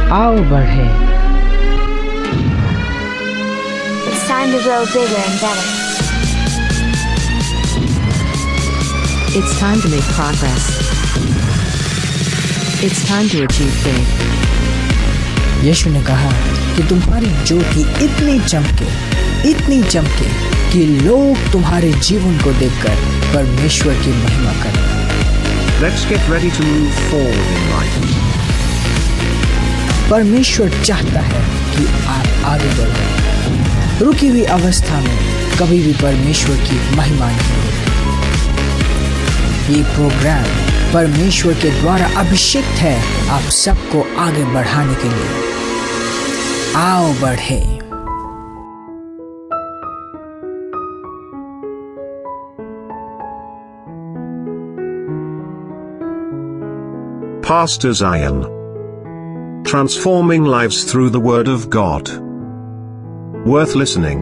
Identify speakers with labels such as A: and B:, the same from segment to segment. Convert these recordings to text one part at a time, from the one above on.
A: आओ बढ़े।
B: It's time to grow bigger and better.
C: It's time to make progress. It's time to achieve big.
A: यीशु ने कहा कि तुम्हारी ज्योति इतनी चमके कि लोग तुम्हारे जीवन को देखकर परमेश्वर की महिमा करें।
D: Let's get ready to move forward in life.
A: परमेश्वर चाहता है कि आप आगे बढ़ें। रुकी हुई अवस्था में कभी भी परमेश्वर की महिमा नहीं होती। ये प्रोग्राम परमेश्वर के द्वारा अभिषिक्त है आप सबको आगे बढ़ाने के लिए। आओ बढ़े।
D: Pastor Zion. Transforming lives through the Word of God. Worth listening.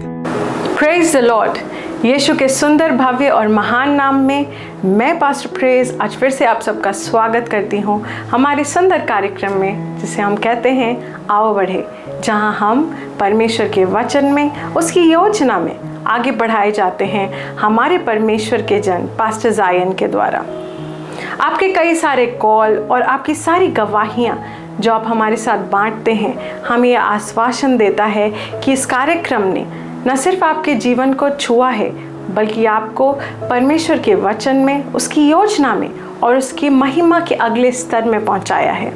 E: Praise the Lord. यीशु के सुंदर भव्य और महान नाम में मैं पास्टर प्रेज आज फिर से आप सबका स्वागत करती हूँ हमारे सुंदर कार्यक्रम में जिसे हम कहते हैं आओ बढ़े, जहाँ हम परमेश्वर के वचन में उसकी योजना में आगे बढ़ाए जाते हैं हमारे परमेश्वर के जन पास्टर जायन के द्वारा। आपके कई सारे कॉल और आपकी सारी गवाहियाँ जो आप हमारे साथ बांटते हैं हमें यह आश्वासन देता है कि इस कार्यक्रम ने न सिर्फ आपके जीवन को छुआ है बल्कि आपको परमेश्वर के वचन में उसकी योजना में और उसकी महिमा के अगले स्तर में पहुंचाया है।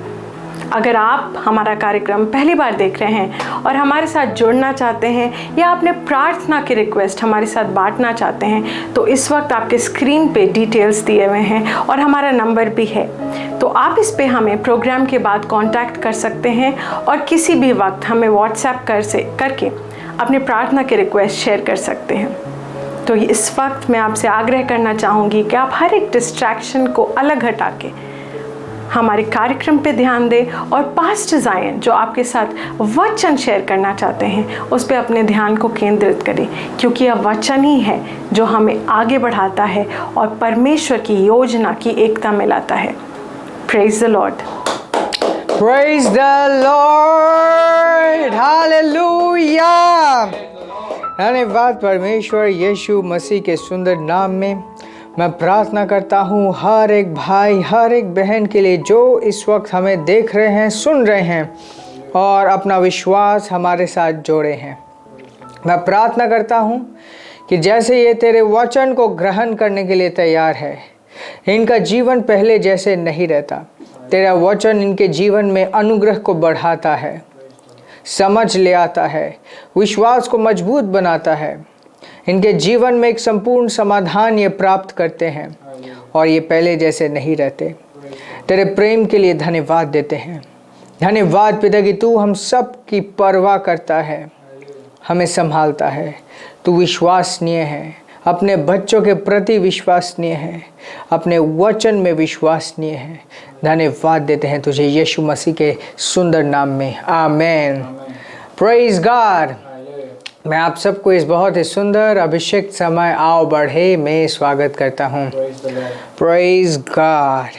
E: अगर आप हमारा कार्यक्रम पहली बार देख रहे हैं और हमारे साथ जुड़ना चाहते हैं या अपने प्रार्थना की रिक्वेस्ट हमारे साथ बांटना चाहते हैं तो इस वक्त आपके स्क्रीन पे डिटेल्स दिए हुए हैं और हमारा नंबर भी है, तो आप इस पे हमें प्रोग्राम के बाद कांटेक्ट कर सकते हैं और किसी भी वक्त हमें व्हाट्सएप करके अपनी प्रार्थना की रिक्वेस्ट शेयर कर सकते हैं। तो इस वक्त मैं आपसे आग्रह करना चाहूँगी कि आप हर एक डिस्ट्रैक्शन को अलग हटा के हमारे कार्यक्रम पे ध्यान दें और पास्टर जायन जो आपके साथ वचन शेयर करना चाहते हैं उस पे अपने ध्यान को केंद्रित करें, क्योंकि यह वचन ही है जो हमें आगे बढ़ाता है और परमेश्वर की योजना की एकता में लाता है। Praise the Lord.
A: Praise the Lord! Hallelujah! धन्यवाद परमेश्वर यीशु मसीह के सुंदर नाम में मैं प्रार्थना करता हूँ हर एक भाई हर एक बहन के लिए जो इस वक्त हमें देख रहे हैं सुन रहे हैं और अपना विश्वास हमारे साथ जोड़े हैं। मैं प्रार्थना करता हूँ कि जैसे ये तेरे वचन को ग्रहण करने के लिए तैयार है, इनका जीवन पहले जैसे नहीं रहता। तेरा वचन इनके जीवन में अनुग्रह को बढ़ाता है, समझ ले आता है, विश्वास को मजबूत बनाता है। इनके जीवन में एक संपूर्ण समाधान ये प्राप्त करते हैं और ये पहले जैसे नहीं रहते। तेरे प्रेम के लिए धन्यवाद देते हैं। धन्यवाद पिता कि तू हम सब की परवाह करता है, हमें संभालता है। तू विश्वसनीय है, अपने बच्चों के प्रति विश्वसनीय है, अपने वचन में विश्वसनीय है। धन्यवाद देते हैं तुझे यीशु मसीह के सुंदर नाम में, आमेन। Praise God. मैं आप सबको इस बहुत ही सुंदर अभिषेक समय आओ बढ़े में स्वागत करता हूँ। Praise God.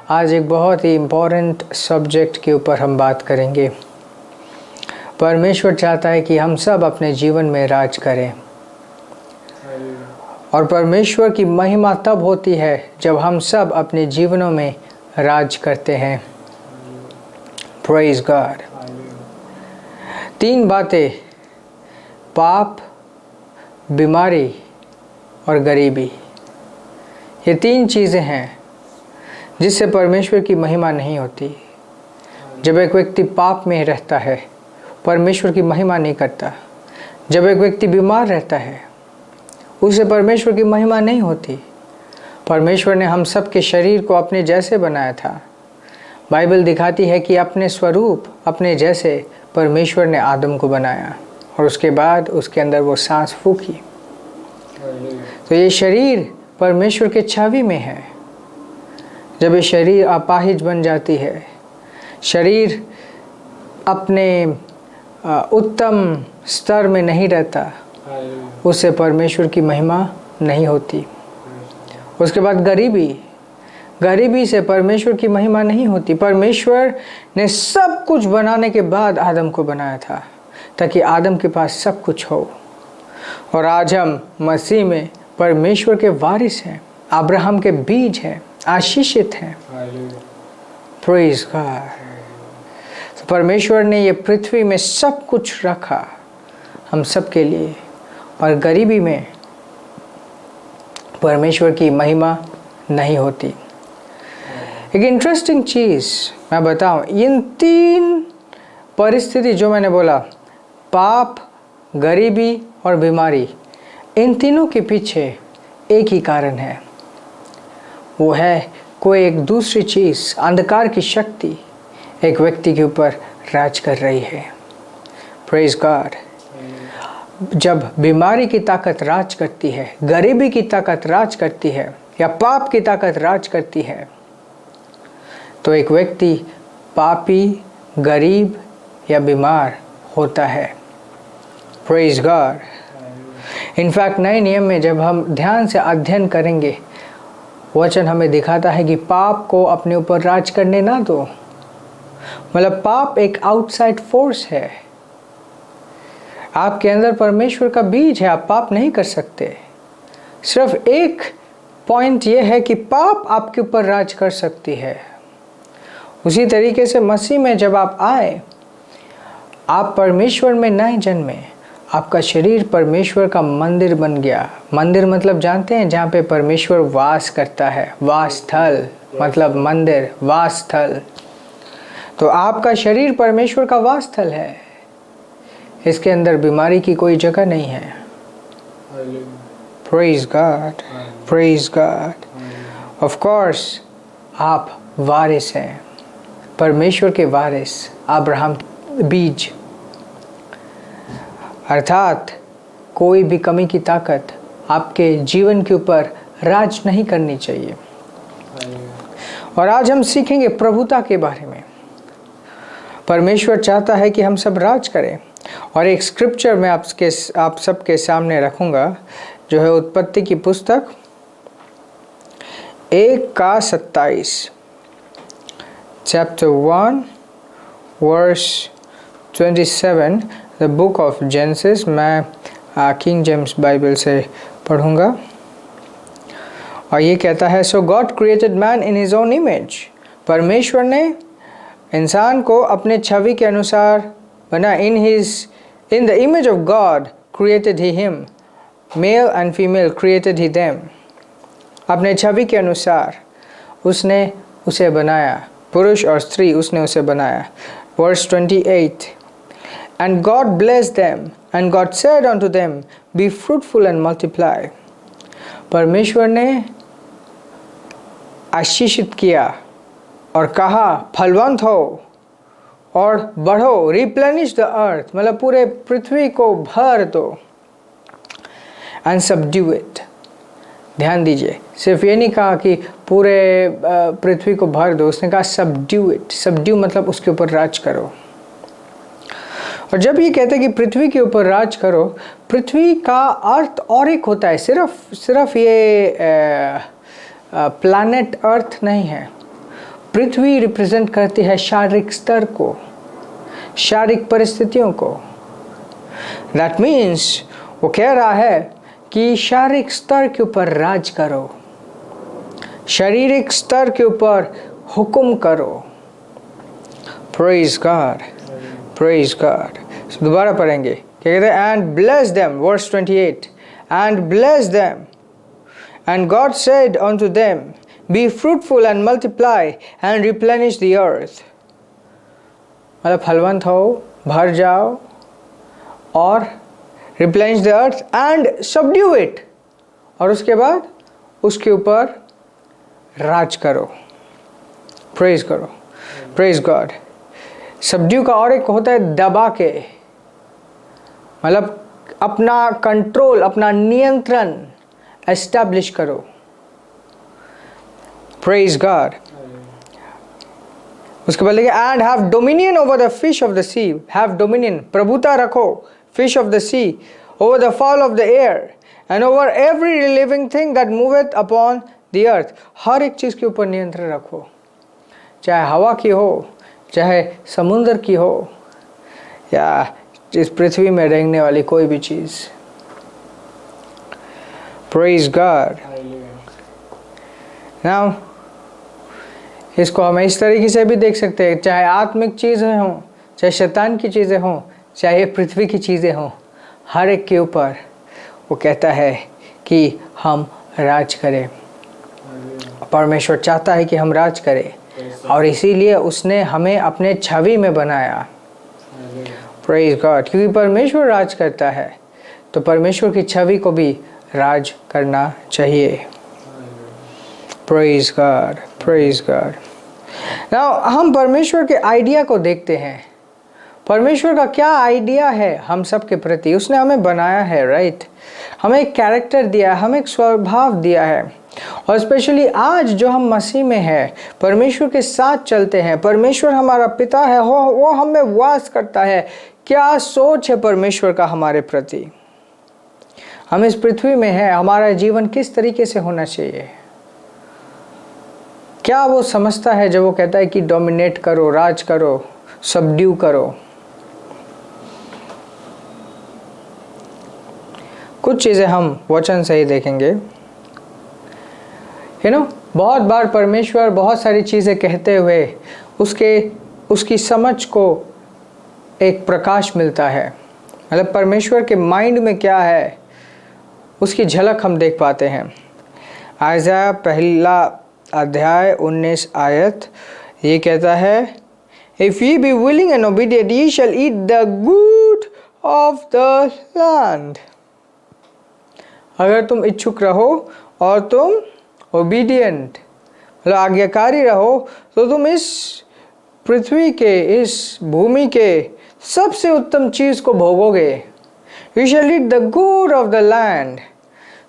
A: आज एक बहुत ही इम्पोर्टेंट सब्जेक्ट के ऊपर हम बात करेंगे। परमेश्वर चाहता है कि हम सब अपने जीवन में राज करें और परमेश्वर की महिमा तब होती है जब हम सब अपने जीवनों में राज करते हैं। Praise God. 3 बातें, पाप, बीमारी और गरीबी, ये 3 चीज़ें हैं जिससे परमेश्वर की महिमा नहीं होती। जब एक व्यक्ति पाप में रहता है परमेश्वर की महिमा नहीं करता। जब एक व्यक्ति बीमार रहता है उसे परमेश्वर की महिमा नहीं होती। परमेश्वर ने हम सब के शरीर को अपने जैसे बनाया था। बाइबल दिखाती है कि अपने स्वरूप अपने जैसे परमेश्वर ने आदम को बनाया और उसके बाद उसके अंदर वो सांस फूकी। तो ये शरीर परमेश्वर के छवि में है। जब ये शरीर अपाहिज बन जाती है, शरीर अपने उत्तम स्तर में नहीं रहता, उससे परमेश्वर की महिमा नहीं होती। उसके बाद गरीबी, गरीबी से परमेश्वर की महिमा नहीं होती। परमेश्वर ने सब कुछ बनाने के बाद आदम को बनाया था ताकि आदम के पास सब कुछ हो। और आज हम मसीह में परमेश्वर के वारिस हैं, अब्राहम के बीज हैं, आशीषित हैं। Praise God. परमेश्वर ने ये पृथ्वी में सब कुछ रखा हम सब के लिए, और गरीबी में परमेश्वर की महिमा नहीं होती। एक इंटरेस्टिंग चीज़ मैं बताऊं, इन 3 परिस्थिति जो मैंने बोला, पाप, गरीबी और बीमारी, इन तीनों के पीछे एक ही कारण है। वो है कोई एक दूसरी चीज़, अंधकार की शक्ति एक व्यक्ति के ऊपर राज कर रही है। Praise God. जब बीमारी की ताकत राज करती है, गरीबी की ताकत राज करती है, या पाप की ताकत राज करती है, तो एक व्यक्ति पापी, गरीब या बीमार होता है। Praise God. इनफैक्ट नए नियम में जब हम ध्यान से अध्ययन करेंगे, वचन हमें दिखाता है कि पाप को अपने ऊपर राज करने ना दो। मतलब पाप एक आउटसाइड फोर्स है। आपके अंदर परमेश्वर का बीज है, आप पाप नहीं कर सकते। सिर्फ एक पॉइंट ये है कि पाप आपके ऊपर राज कर सकती है। उसी तरीके से मसीह में जब आप आए, आप परमेश्वर में नए जन्मे, आपका शरीर परमेश्वर का मंदिर बन गया। मंदिर मतलब जानते हैं, जहाँ पे परमेश्वर वास करता है। वास स्थल मतलब मंदिर, वास स्थल। तो आपका शरीर परमेश्वर का वास स्थल है। इसके अंदर बीमारी की कोई जगह नहीं है। Praise God, praise God. Of course आप वारिस हैं, परमेश्वर के वारिस, अब्राहम बीज। अर्थात कोई भी कमी की ताकत आपके जीवन के ऊपर राज नहीं करनी चाहिए। और आज हम सीखेंगे प्रभुता के बारे में। परमेश्वर चाहता है कि हम सब राज करें। और एक स्क्रिप्चर मैं आप सबके सामने रखूंगा, जो है उत्पत्ति की पुस्तक 1:27, chapter 1 verse 27, the Book of Genesis. मैं किंग जेम्स बाइबल से पढ़ूंगा। और ये कहता है, so God created man in his own image. परमेश्वर ने इंसान को अपने छवि के अनुसार बना। In the image of God created he him, male and female created he them. अपने छवि के अनुसार उसने उसे बनाया, पुरुष और स्त्री उसने उसे बनाया। Verse 28, and God blessed them and God said unto them, be fruitful and multiply। परमेश्वर ने आशीषित किया और कहा, फलवंत हो और बढ़ो, रिप्लेनिश द अर्थ, मतलब पूरे पृथ्वी को भर दो, एंड सबड्यू इट। ध्यान दीजिए, सिर्फ ये नहीं कहा कि पूरे पृथ्वी को भर दो, उसने कहा सबड्यू इट। सबड्यू मतलब उसके ऊपर राज करो। और जब ये कहते हैं कि पृथ्वी के ऊपर राज करो, पृथ्वी का अर्थ और एक होता है। सिर्फ ये प्लैनेट अर्थ नहीं है। पृथ्वी रिप्रेजेंट करती है शारीरिक स्तर को, शारीरिक परिस्थितियों को। दैट मीन्स वो कह रहा है कि शारीरिक स्तर के ऊपर राज करो, शारीरिक स्तर के ऊपर हुक्म करो। Praise God, praise God. दोबारा पढ़ेंगे, क्या कहते हैं, and bless them, verse 28, and bless them and God said unto them, be fruitful and multiply and replenish the earth। मतलब फलवंत हो, भर जाओ और replenish the earth and subdue it, और उसके बाद उसके ऊपर राज करो, प्रेज करो। Praise God. सबड्यू का और एक होता है दबा के, मतलब अपना कंट्रोल, अपना नियंत्रण एस्टैब्लिश करो। Praise God. उसके बाद लिखा and have dominion over the fish of the sea. Have dominion, प्रभुता रखो, fish of the sea, over the fowl of the air and over every living thing that moveth upon the earth, हर एक चीज़ के ऊपर नियंत्रण रखो, चाहे हवा की हो, चाहे समुद्र की हो, या इस पृथ्वी में रहने वाली कोई भी चीज़। Praise God. नाउ इसको हम इस तरीके से भी देख सकते हैं, चाहे आत्मिक चीज़ें हों, चाहे शैतान की चीज़ें हों, चाहे पृथ्वी की चीज़ें हों, हर एक के ऊपर वो कहता है कि हम राज करें। परमेश्वर चाहता है कि हम राज करें, और इसीलिए उसने हमें अपने छवि में बनाया। Praise God. क्योंकि परमेश्वर राज करता है तो परमेश्वर की छवि को भी राज करना चाहिए। Praise God, praise God. Now हम परमेश्वर के आइडिया को देखते हैं। परमेश्वर का क्या आइडिया है हम सब के प्रति? उसने हमें बनाया है, राइट? हमें एक कैरेक्टर दिया है, हमें एक स्वभाव दिया है, और स्पेशली आज जो हम मसीह में हैं, परमेश्वर के साथ चलते हैं, परमेश्वर हमारा पिता है, वो हमें वास करता है। क्या सोच है परमेश्वर का हमारे प्रति? हम इस पृथ्वी में हैं, हमारा जीवन किस तरीके से होना चाहिए? क्या वो समझता है जब वो कहता है कि डोमिनेट करो, राज करो, सबड्यू करो? कुछ चीज़ें हम वचन से ही देखेंगे। बहुत बार परमेश्वर बहुत सारी चीज़ें कहते हुए उसकी समझ को एक प्रकाश मिलता है। मतलब परमेश्वर के माइंड में क्या है उसकी झलक हम देख पाते हैं। आयज़ाया पहला अध्याय 19 आयत ये कहता है, If ye be willing and obedient, ye shall eat the good of the land. अगर तुम इच्छुक रहो और तुम ओबीडियंट मतलब आज्ञाकारी रहो तो तुम इस पृथ्वी के, इस भूमि के सबसे उत्तम चीज़ को भोगोगे। You shall eat the good of the land.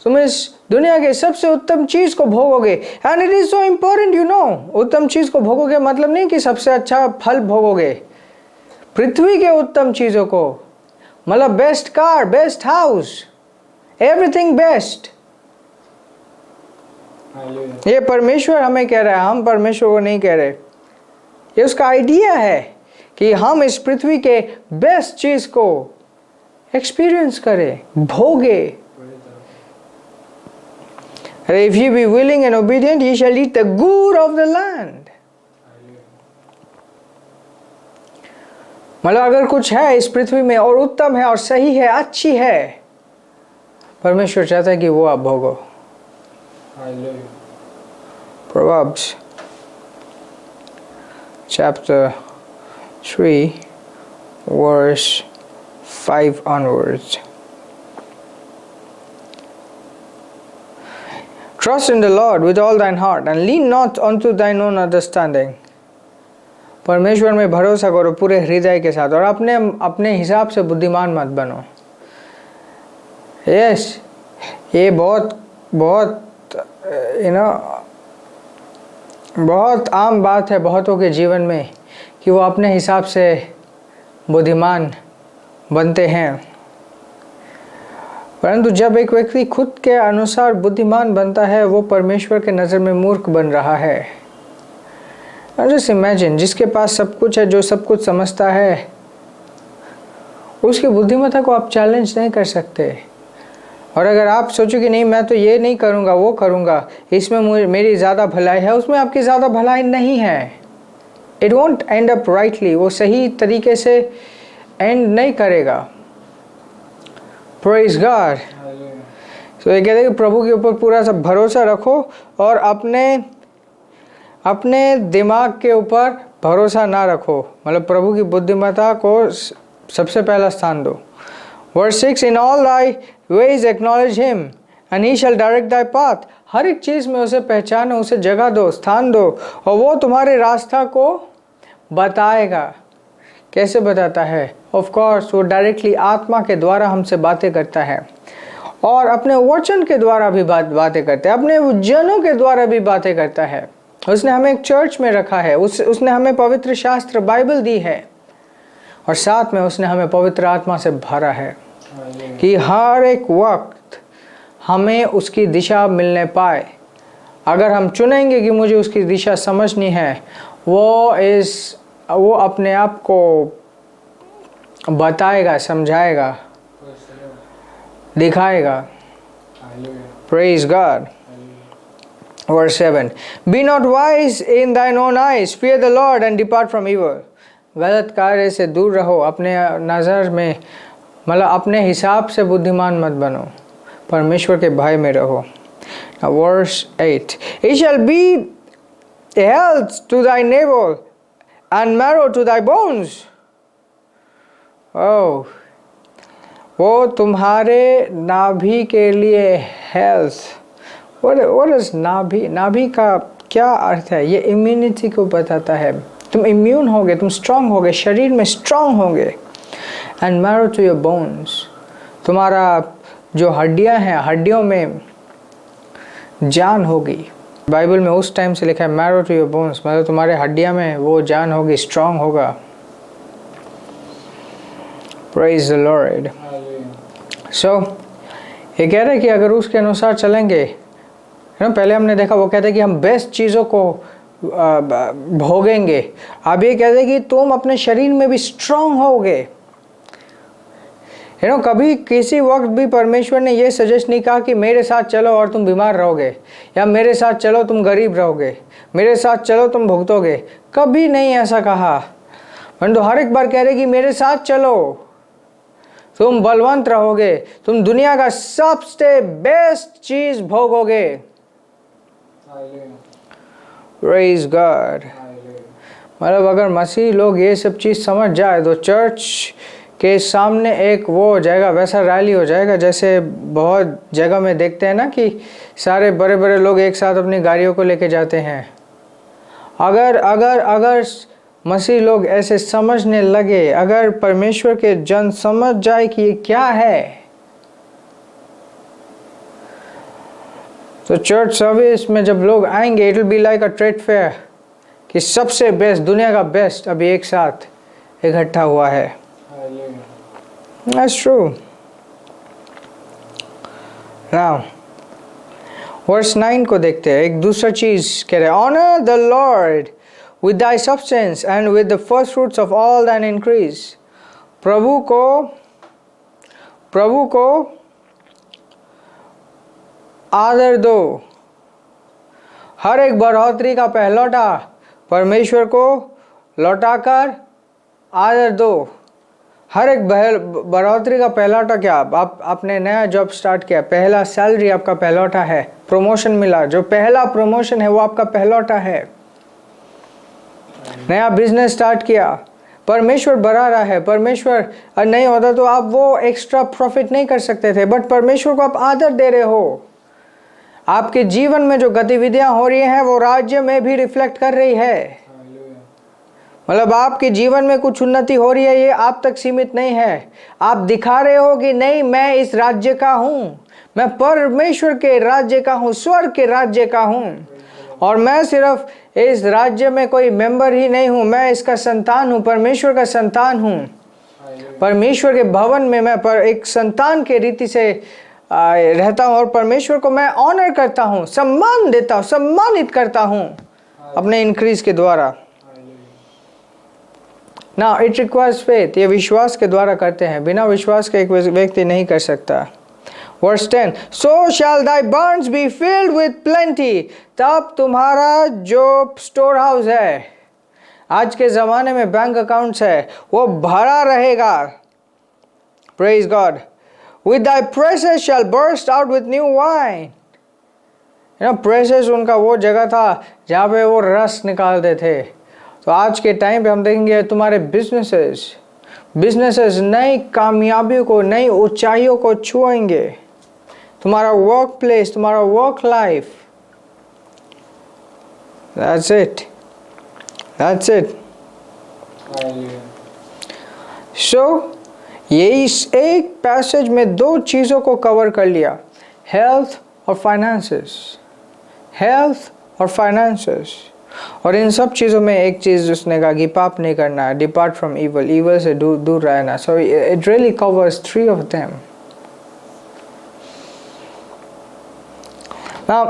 A: तुम इस दुनिया के सबसे उत्तम चीज़ को भोगोगे। And it is so important, you know, उत्तम चीज़ को भोगोगे मतलब नहीं कि सबसे अच्छा फल भोगोगे। पृथ्वी के उत्तम चीज़ों को मतलब best car, best house, everything best. ये परमेश्वर हमें कह रहा है, हम परमेश्वर को नहीं कह रहे। ये उसका आइडिया है कि हम इस पृथ्वी के बेस्ट चीज़ को एक्सपीरियंस करें, भोगे। If ye be willing and obedient, ye shall eat the good of the land. मतलब अगर कुछ है इस पृथ्वी में और उत्तम है और सही है, अच्छी है, परमेश्वर चाहता है कि वो आप भोगो। Proverbs chapter 3 verse 5 onwards. Trust in the Lord with all thine heart and lean not unto thine own understanding. परमेश्वर में भरोसा करो पूरे हृदय के साथ और अपने हिसाब से बुद्धिमान मत बनो। यस, ये बहुत बहुत आम बात है बहुतों के जीवन में कि वो अपने हिसाब से बुद्धिमान बनते हैं, परंतु जब एक व्यक्ति खुद के अनुसार बुद्धिमान बनता है वो परमेश्वर के नज़र में मूर्ख बन रहा है। जस्ट इमेजिन, जिसके पास सब कुछ है, जो सब कुछ समझता है, उसकी बुद्धिमत्ता को आप चैलेंज नहीं कर सकते। और अगर आप सोचो कि नहीं मैं तो ये नहीं करूँगा, वो करूँगा, इसमें मेरी ज़्यादा भलाई है, उसमें आपकी ज़्यादा भलाई नहीं है। It won't and up rightly, वो सही तरीके से एंड नहीं करेगा। Praise God. तो ये कहते हैं कि प्रभु के ऊपर पूरा सब भरोसा रखो और अपने दिमाग के ऊपर भरोसा ना रखो, मतलब प्रभु की बुद्धिमत्ता को सबसे पहला स्थान दो। Verse 6, In all thy ways acknowledge him and he shall direct thy path. हर एक चीज़ में उसे पहचानो, उसे जगह दो, स्थान दो, और वो तुम्हारे रास्ता को बताएगा। कैसे बताता है? ऑफ कोर्स वो डायरेक्टली आत्मा के द्वारा हमसे बातें करता है और अपने वचन के द्वारा भी बातें करता है, अपने जनों के द्वारा भी बातें करता है। उसने हमें एक चर्च में रखा है, उसने हमें पवित्र शास्त्र बाइबल दी है और साथ में उसने हमें पवित्र आत्मा से भरा है कि हर एक वक्त हमें उसकी दिशा मिलने पाए अगर हम चुनेंगे कि मुझे उसकी दिशा समझनी है, वो अपने आप को बताएगा, समझाएगा, दिखाएगा। Praise God. Verse 7. Be not wise in thine own eyes, fear the Lord and depart from evil. गलत कार्य से दूर रहो, अपने नज़र में मतलब अपने हिसाब से बुद्धिमान मत बनो, परमेश्वर के भय में रहो। Now verse 8. It shall be health to thy navel and marrow to thy bones. Oh, वो तुम्हारे नाभि के लिए हेल्थ। What is नाभि? नाभि का क्या अर्थ है? ये इम्यूनिटी को बताता है। तुम इम्यून होगे, तुम स्ट्रांग होगे, शरीर में स्ट्रांग होगे। And marrow to your bones, तुम्हारा जो हड्डियां हैं, हड्डियों में जान होगी। बाइबल में उस टाइम से लिखा है मैरो टू योर बोन्स, मतलब तुम्हारे हड्डियां में वो जान होगी, स्ट्रांग होगा। Praise the Lord. सो ये कह रहे हैं कि अगर उसके अनुसार चलेंगे, पहले हमने देखा वो कहते हैं कि हम बेस्ट चीज़ों को भोगेंगे। अब ये कहते हैं कि तुम अपने शरीर में भी स्ट्रांग होगे। कभी किसी वक्त भी परमेश्वर ने ये सजेस्ट नहीं कहा कि मेरे साथ चलो और तुम बीमार रहोगे, या मेरे साथ चलो तुम गरीब रहोगे, मेरे साथ चलो तुम भुगतोगे। कभी नहीं ऐसा कहा। परंतु हर एक बार कह रहे कि मेरे साथ चलो, तुम बलवंत रहोगे, तुम दुनिया का सबसे बेस्ट चीज भोगोगे। Praise God. मतलब अगर मसीह लोग ये सब चीज़ समझ जाए तो चर्च के सामने एक वो हो जाएगा, वैसा रैली हो जाएगा जैसे बहुत जगह में देखते हैं ना कि सारे बड़े बड़े लोग एक साथ अपनी गाड़ियों को लेके जाते हैं। अगर मसीह लोग ऐसे समझने लगे, अगर परमेश्वर के जन समझ जाए कि ये क्या है, तो चर्च सर्विस में जब लोग आएंगे, it will be like a trade fair, कि सबसे बेस्ट, दुनिया का बेस्ट अभी एक साथ इकट्ठा हुआ है। That's true. Now, verse 9 को देखते हैं। एक दूसरा चीज कह रहे हैं, honor the Lord with thy substance and with the first fruits of all thine increase. प्रभु को आदर दो। हर एक बढ़ोतरी का पहलौठा परमेश्वर को लौटाकर आदर दो। हर एक बढ़ोतरी का पहलौठा क्या? आपने नया जॉब स्टार्ट किया, पहला सैलरी आपका पहलौठा है। प्रमोशन मिला, जो पहला प्रमोशन है वो आपका पहलौठा है। नया बिजनेस स्टार्ट किया, परमेश्वर बढ़ा रहा है। परमेश्वर नहीं होता तो आप वो एक्स्ट्रा प्रॉफिट नहीं कर सकते थे, बट परमेश्वर को आप आदर दे रहे हो। आपके जीवन में जो गतिविधियां हो रही हैं वो राज्य में भी रिफ्लेक्ट कर रही है। मतलब आपके जीवन में कुछ उन्नति हो रही है, ये आप तक सीमित नहीं है। आप दिखा रहे हो कि नहीं, मैं इस राज्य का हूँ, मैं परमेश्वर के राज्य का हूँ, स्वर्ग के राज्य का हूँ। और मैं सिर्फ इस राज्य में कोई मेंबर ही नहीं हूँ, मैं इसका संतान हूँ, परमेश्वर का संतान हूँ। परमेश्वर के भवन में मैं एक संतान के रीति से रहता हूँ और परमेश्वर को मैं ऑनर करता हूँ, सम्मान देता हूँ, सम्मानित करता हूँ अपने इंक्रीज के द्वारा। ना इट रिक्वायर्स फेथ, ये विश्वास के द्वारा करते हैं, बिना विश्वास के एक व्यक्ति नहीं कर सकता। Verse 10, so shall thy barns be filled with plenty. तब तुम्हारा जो स्टोर हाउस है, आज के ज़माने में बैंक अकाउंट्स है, वो भरा रहेगा। Praise God. With thy presses shall burst out with new wine. Presses उनका वो जगह था जहाँ पे वो रस निकालते थे। तो आज के टाइम पे हम देखेंगे तुम्हारे बिजनेसेस नई कामयाबियों को, नई ऊंचाइयों को छुएंगे। तुम्हारा वर्क प्लेस, तुम्हारा work life, that's it. So ये इस एक पैसेज में दो चीज़ों को कवर कर लिया, हेल्थ और फाइनेंसेस। और इन सब चीज़ों में एक चीज़ उसने कहा कि पाप नहीं करना है, डिपार्ट फ्रॉम ईवल से दूर रहना। So it really covers 3 of them। Now,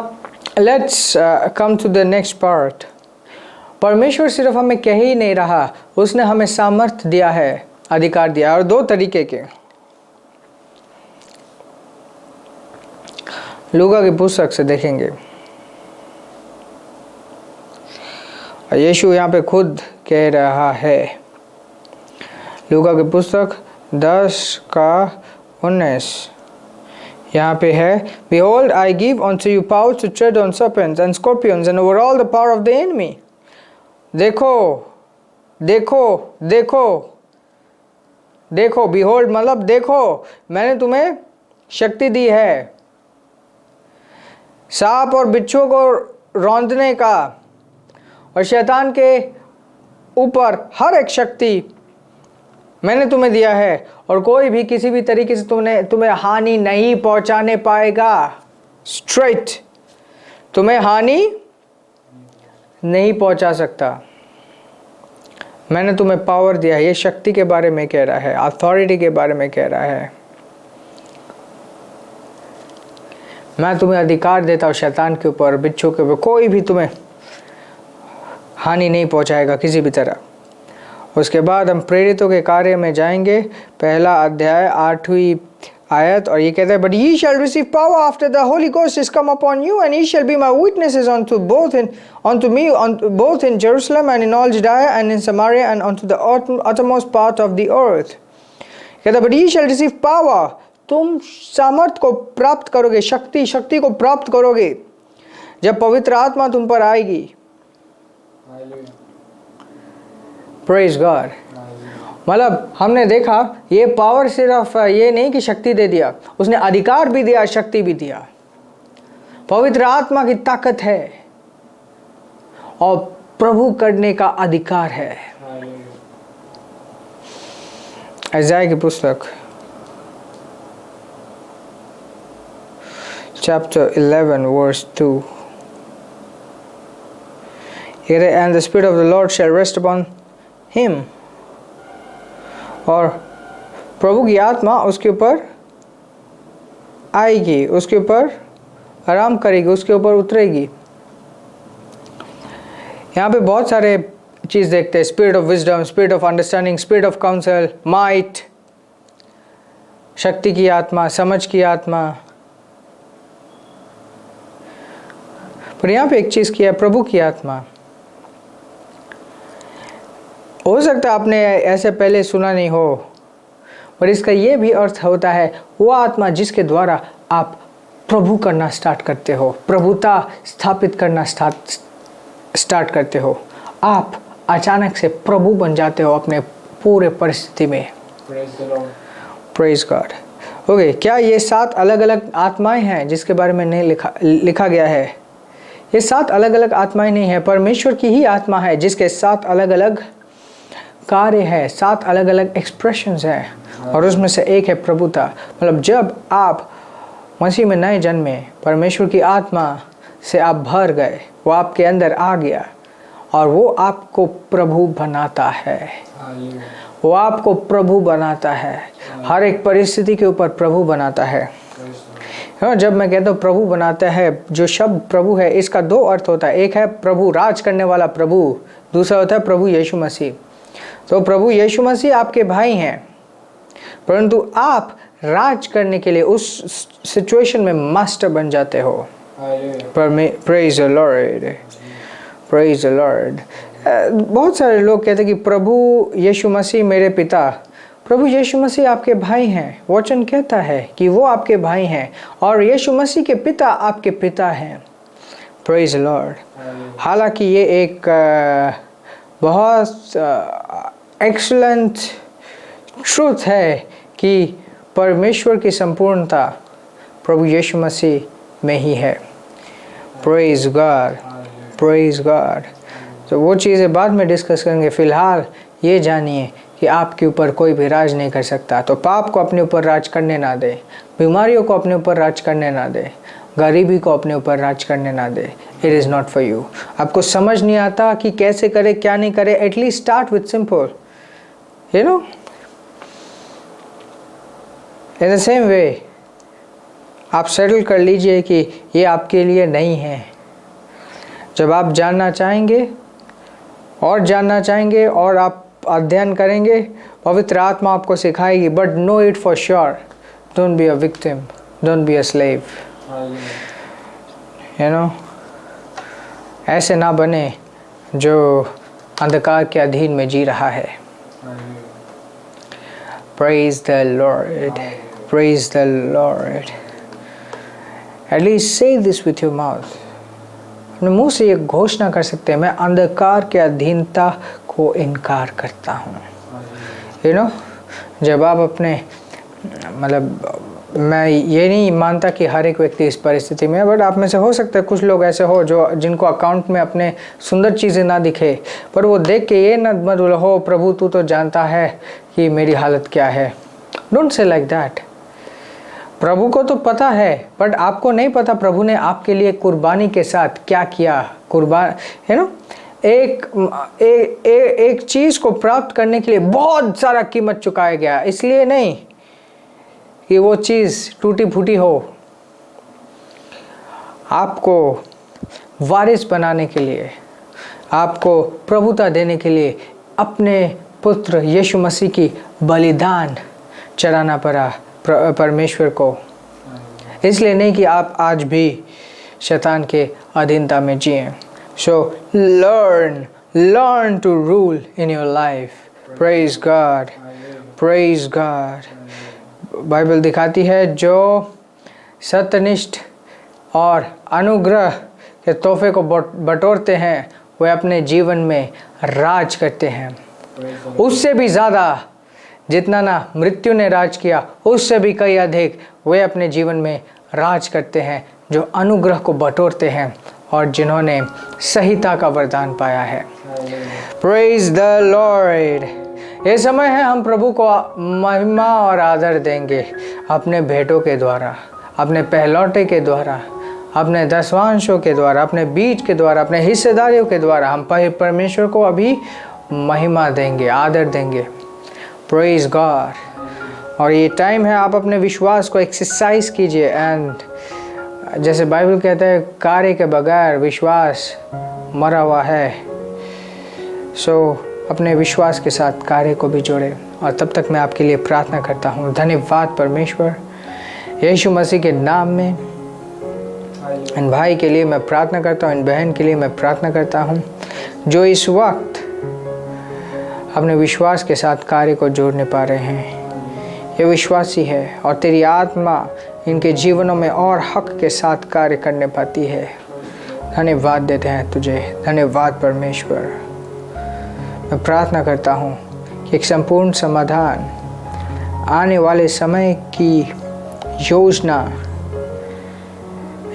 A: let's come to the next part. परमेश्वर सिर्फ हमें कह ही नहीं रहा, उसने हमें सामर्थ्य दिया है, अधिकार दिया, और दो तरीके के। लूका की पुस्तक से देखेंगे, यीशु यहाँ पे खुद कह रहा है, लूका की पुस्तक 10:19 यहाँ पे है, Behold, I give unto you power to tread on serpents and scorpions and over all the power of the enemy. देखो देखो देखो देखो, behold मतलब देखो, मैंने तुम्हें शक्ति दी है सांप और बिच्छू को रौंदने का, और शैतान के ऊपर हर एक शक्ति मैंने तुम्हें दिया है, और कोई भी किसी भी तरीके से तुम्हें हानि नहीं पहुंचाने पाएगा। स्ट्रेट तुम्हें हानि नहीं पहुंचा सकता। मैंने तुम्हें पावर दिया है। ये शक्ति के बारे में कह रहा है, अथॉरिटी के बारे में कह रहा है। मैं तुम्हें अधिकार देता हूँ शैतान के ऊपर, बिच्छू के ऊपर, कोई भी तुम्हें हानि नहीं पहुंचाएगा किसी भी तरह। उसके बाद हम प्रेरितों के कार्य में जाएंगे, 1 अध्याय 8वीं आयत, और ये कहता है, But ye shall receive power after the Holy Ghost is come upon you, and ye shall be my witnesses unto me both in Jerusalem and in all Judea and in Samaria and unto the uttermost part of the earth. कहता है, But ye shall receive power, तुम सामर्थ को प्राप्त करोगे, शक्ति को प्राप्त करोगे जब पवित्र आत्मा तुम पर आएगी। Praise God. मतलब हमने देखा, ये पावर सिर्फ ये नहीं कि शक्ति दे दिया, उसने अधिकार भी दिया, शक्ति भी दिया। पवित्र आत्मा की ताकत है और प्रभु करने का अधिकार है। यशायाह की पुस्तक chapter 11 verse 2, and the Spirit of the Lord shall rest upon him, और प्रभु की आत्मा उसके ऊपर आएगी, उसके ऊपर आराम करेगी, उसके ऊपर उतरेगी। यहाँ पे बहुत सारे चीज़ देखते हैं, spirit of wisdom, spirit of understanding, spirit of counsel, might, शक्ति की आत्मा, समझ की आत्मा। पर यहाँ पे एक चीज़ किया, प्रभु की आत्मा। हो सकता है आपने ऐसे पहले सुना नहीं हो, पर इसका ये भी अर्थ होता है, वो आत्मा जिसके द्वारा आप प्रभु करना स्टार्ट करते हो, प्रभुता स्थापित करना स्टार्ट करते हो। आप अचानक से प्रभु बन जाते हो अपने पूरे परिस्थिति में। Praise God. ओके, क्या ये 7 अलग अलग आत्माएं हैं जिसके बारे में नहीं लिखा गया है? ये 7 अलग अलग आत्माएं नहीं है, परमेश्वर की ही आत्मा है जिसके 7 अलग अलग कार्य है, 7 अलग अलग एक्सप्रेशंस हैं, और उसमें से एक है प्रभुता। मतलब जब आप मसीह में नए जन्मे, परमेश्वर की आत्मा से आप भर गए, वो आपके अंदर आ गया और वो आपको प्रभु बनाता है। वो आपको प्रभु बनाता है, हर एक परिस्थिति के ऊपर प्रभु बनाता है। जब मैं कहता हूँ प्रभु बनाता है, जो शब्द प्रभु है इसका 2 अर्थ होता है। एक है प्रभु, राज करने वाला प्रभु, दूसरा होता है प्रभु यीशु मसीह। तो प्रभु यीशु मसीह आपके भाई हैं, परंतु आप राज करने के लिए उस सिचुएशन में मास्टर बन जाते हो। Praise the Lord, praise the Lord. बहुत सारे लोग कहते हैं कि प्रभु यीशु मसीह मेरे पिता। प्रभु यीशु मसीह आपके भाई हैं। वचन कहता है कि वो आपके भाई हैं और यीशु मसीह के पिता आपके पिता हैं। Praise the Lord. हालांकि ये एक बहुत एक्सीलेंट ट्रूथ है कि परमेश्वर की संपूर्णता प्रभु यीशु मसीह में ही है। Praise God, praise God. तो वो चीज़ें बाद में डिस्कस करेंगे। फ़िलहाल ये जानिए कि आपके ऊपर कोई भी राज नहीं कर सकता। तो पाप को अपने ऊपर राज करने ना दे, बीमारियों को अपने ऊपर राज करने ना दे, गरीबी को अपने ऊपर राज करने ना दे। It is not for you. आपको समझ नहीं आता कि कैसे करे क्या नहीं करे, at least start with simple, you know. In the same way आप सेटल कर लीजिए कि ये आपके लिए नहीं है, जब आप जानना चाहेंगे और आप अध्ययन करेंगे, पवित्र आत्मा आपको सिखाएगी, but know it for sure, don't be a victim, don't be a slave, you know, ऐसे ना बने जो अंधकार के अधीन में जी रहा है। Praise the Lord, praise the Lord. At least say this with your mouth. अपने मुंह से ये घोषणा कर सकते हैं, मैं अंधकार के अधीनता को इनकार करता हूँ। You know, जब आप अपने मतलब मैं ये नहीं मानता कि हर एक व्यक्ति इस परिस्थिति में है, बट आप में से हो सकता है कुछ लोग ऐसे हो जो जिनको अकाउंट में अपने सुंदर चीज़ें ना दिखे, पर वो देख के ये ना मत बोलो, हो प्रभु तू तो जानता है कि मेरी हालत क्या है। Don't say like that. प्रभु को तो पता है, बट आपको नहीं पता प्रभु ने आपके लिए कुर्बानी के साथ क्या किया। कुर्बान है ना, एक चीज़ को प्राप्त करने के लिए बहुत सारा कीमत चुकाया गया, इसलिए नहीं कि वो चीज़ टूटी फूटी हो। आपको वारिस बनाने के लिए, आपको प्रभुता देने के लिए अपने पुत्र यीशु मसीह की बलिदान चढ़ाना पड़ा परमेश्वर को। इसलिए नहीं कि आप आज भी शैतान के अधीनता में जिए। So learn to rule in your life. Praise God, praise God. Bible दिखाती है जो सत्यनिष्ठ और अनुग्रह के तोहफे को बटोरते हैं वे अपने जीवन में राज करते हैं। उससे भी ज़्यादा जितना ना मृत्यु ने राज किया, उससे भी कई अधिक वे अपने जीवन में राज करते हैं जो अनुग्रह को बटोरते हैं और जिन्होंने सहीता का वरदान पाया है। Praise the Lord. ये समय है हम प्रभु को महिमा और आदर देंगे अपने भेंटों के द्वारा, अपने पहलौटे के द्वारा, अपने दसवांशों के द्वारा, अपने बीज के द्वारा, अपने हिस्सेदारियों के द्वारा हम परमेश्वर को अभी महिमा देंगे, आदर देंगे। Praise God. और ये टाइम है आप अपने विश्वास को एक्सरसाइज कीजिए। एंड जैसे बाइबल कहता है कार्य के बगैर विश्वास मरा हुआ है। सो अपने विश्वास के साथ कार्य को भी जोड़े। और तब तक मैं आपके लिए प्रार्थना करता हूँ। धन्यवाद परमेश्वर, यीशु मसीह के नाम में इन भाई के लिए मैं प्रार्थना करता हूँ, इन बहन के लिए मैं प्रार्थना करता हूँ जो इस वक्त अपने विश्वास के साथ कार्य को जोड़ने पा रहे हैं। ये विश्वासी है और तेरी आत्मा इनके जीवनों में और हक के साथ कार्य करने पाती है। धन्यवाद देते हैं तुझे। धन्यवाद परमेश्वर। मैं प्रार्थना करता हूँ कि एक संपूर्ण समाधान, आने वाले समय की योजना,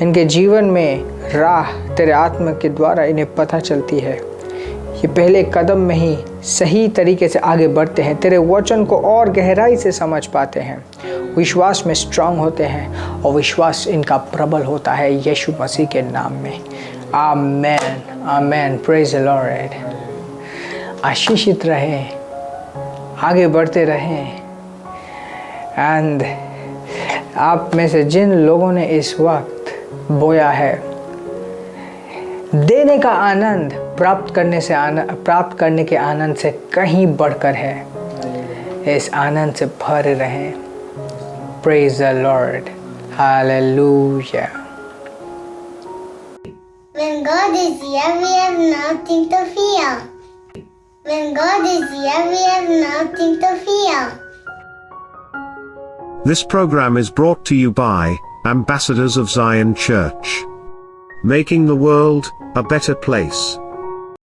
A: इनके जीवन में राह तेरे आत्मा के द्वारा इन्हें पता चलती है। ये पहले कदम में ही सही तरीके से आगे बढ़ते हैं, तेरे वचन को और गहराई से समझ पाते हैं, विश्वास में स्ट्रांग होते हैं और विश्वास इनका प्रबल होता है यीशु मसीह के नाम में। Amen, amen. Praise the Lord. आशीषित रहें, आगे बढ़ते रहें। एंड आप में से जिन लोगों ने इस वक्त बोया है, देने का आनंद प्राप्त करने के आनंद से कहीं बढ़कर है। इस आनंद से भरे रहें। Praise the Lord. Hallelujah.
F: When God is here, we have nothing to fear. When God is here, we have nothing to fear.
D: This program is brought to you by Ambassadors of Zion Church, making the world a better place.